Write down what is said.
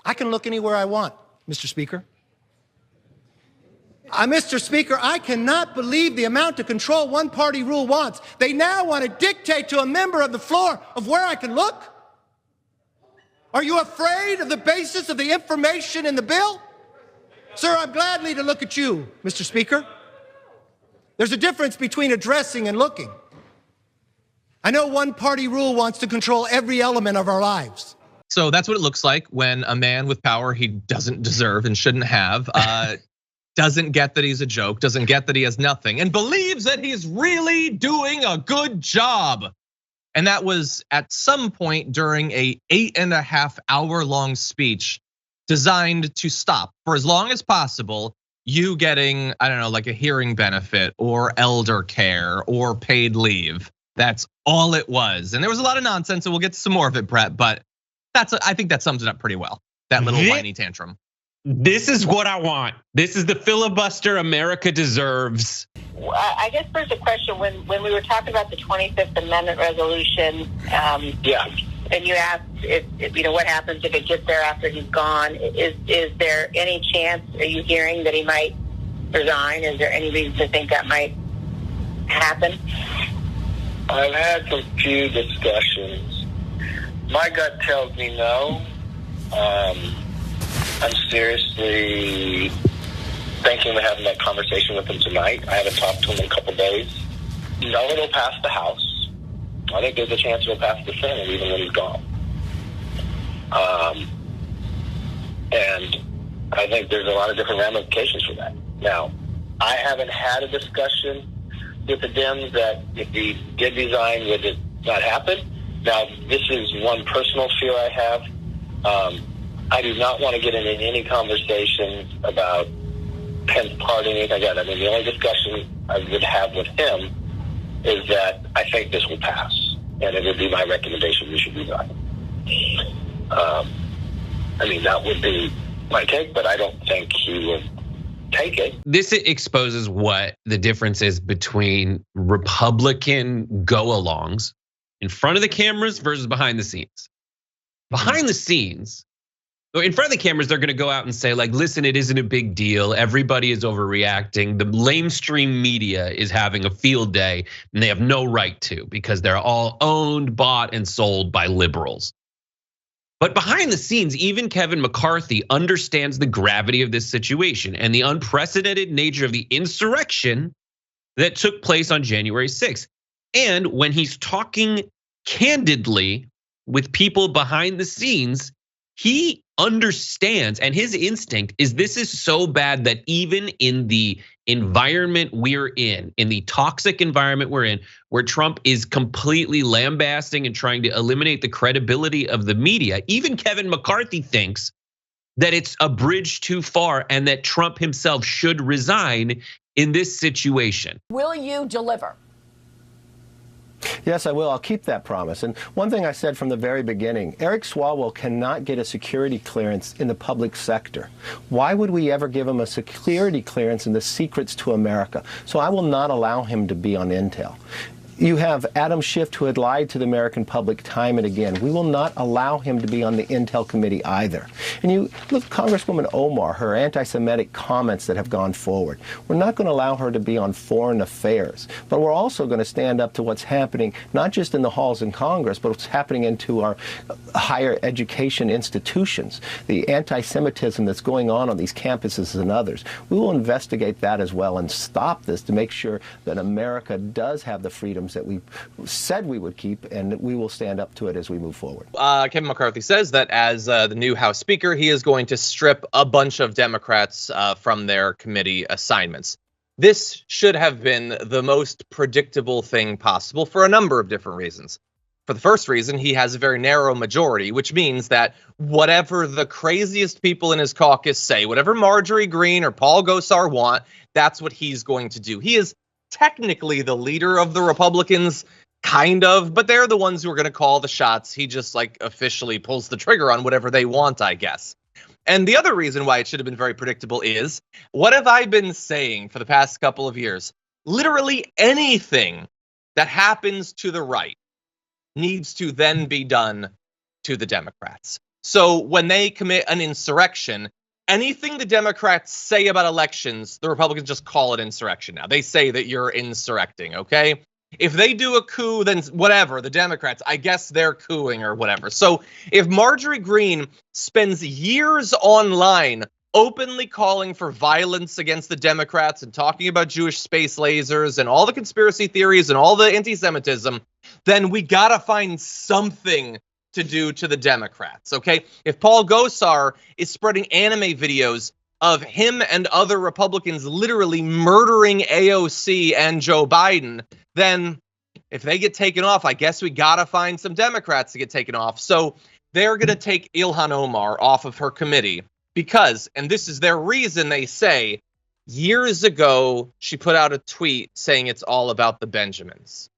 I can look anywhere I want, Mr. Speaker. Mr. Speaker, I cannot believe the amount of control one-party rule wants. They now want to dictate to a member of the floor of where I can look? Are you afraid of the basis of the information in the bill? Sir, I'm gladly to look at you, Mr. Speaker. There's a difference between addressing and looking. I know one-party rule wants to control every element of our lives. So that's what it looks like when a man with power he doesn't deserve and shouldn't have doesn't get that he's a joke, doesn't get that he has nothing, and believes that he's really doing a good job. And that was at some point during a 8.5 hour long speech designed to stop for as long as possible you getting, I don't know, like a hearing benefit or elder care or paid leave. That's all it was. And there was a lot of nonsense, and we'll get to some more of it, Brett, but I think that sums it up pretty well. That little whiny tantrum. This is what I want. This is the filibuster America deserves. I guess there's a question when we were talking about the 25th Amendment resolution. And you asked if what happens if it gets there after he's gone. Is there any chance? Are you hearing that he might resign? Is there any reason to think that might happen? I've had some few discussions. My gut tells me no. I'm seriously thinking of having that conversation with him tonight. I haven't talked to him in a couple days. No, it'll pass the House. I think there's a chance it'll pass the Senate even when he's gone. And I think there's a lot of different ramifications for that. Now, I haven't had a discussion with the Dems that if he did resign, would it not happen? Now, this is one personal fear I have. I do not want to get into any conversations about Pence party, anything like that. I mean, the only discussion I would have with him is that I think this will pass, and it would be my recommendation we should resign. I mean, that would be my take, but I don't think he would take it. This exposes what the difference is between Republican go-alongs in front of the cameras versus behind the scenes. Behind the scenes, in front of the cameras, they're gonna go out and say like, listen, it isn't a big deal. Everybody is overreacting. The lamestream media is having a field day and they have no right to because they're all owned, bought, and sold by liberals. But behind the scenes, even Kevin McCarthy understands the gravity of this situation and the unprecedented nature of the insurrection that took place on January 6th. And when he's talking candidly with people behind the scenes, he understands, and his instinct is this is so bad that even in the environment we're in the toxic environment we're in, where Trump is completely lambasting and trying to eliminate the credibility of the media, even Kevin McCarthy thinks that it's a bridge too far and that Trump himself should resign in this situation. Will you deliver? Yes, I will. I'll keep that promise. And one thing I said from the very beginning, Eric Swalwell cannot get a security clearance in the public sector. Why would we ever give him a security clearance in the secrets to America? So I will not allow him to be on Intel. You have Adam Schiff, who had lied to the American public time and again. We will not allow him to be on the Intel committee either. And you look, Congresswoman Omar, her anti-Semitic comments that have gone forward. We're not going to allow her to be on foreign affairs. But we're also going to stand up to what's happening, not just in the halls in Congress, but what's happening into our higher education institutions. The anti-Semitism that's going on these campuses and others. We will investigate that as well and stop this to make sure that America does have the freedoms that we said we would keep, and we will stand up to it as we move forward. Kevin McCarthy says that as the new House Speaker, he is going to strip a bunch of Democrats from their committee assignments. This should have been the most predictable thing possible for a number of different reasons. For the first reason, he has a very narrow majority, which means that whatever the craziest people in his caucus say, whatever Marjorie Greene or Paul Gosar want, that's what he's going to do. He is technically the leader of the Republicans, kind of, but they're the ones who are going to call the shots. He just like officially pulls the trigger on whatever they want, I guess. And the other reason why it should have been very predictable is, what have I been saying for the past couple of years? Literally anything that happens to the right needs to then be done to the Democrats. So when they commit an insurrection, anything the Democrats say about elections, the Republicans just call it insurrection now. They say that you're insurrecting, okay? If they do a coup, then whatever, the Democrats, I guess they're cooing or whatever. So if Marjorie Greene spends years online openly calling for violence against the Democrats and talking about Jewish space lasers and all the conspiracy theories and all the anti-Semitism, then we gotta find something to do to the Democrats, okay? If Paul Gosar is spreading anime videos of him and other Republicans literally murdering AOC and Joe Biden, then if they get taken off, I guess we gotta find some Democrats to get taken off. So they're gonna take Ilhan Omar off of her committee because, and this is their reason, they say, years ago, she put out a tweet saying it's all about the Benjamins.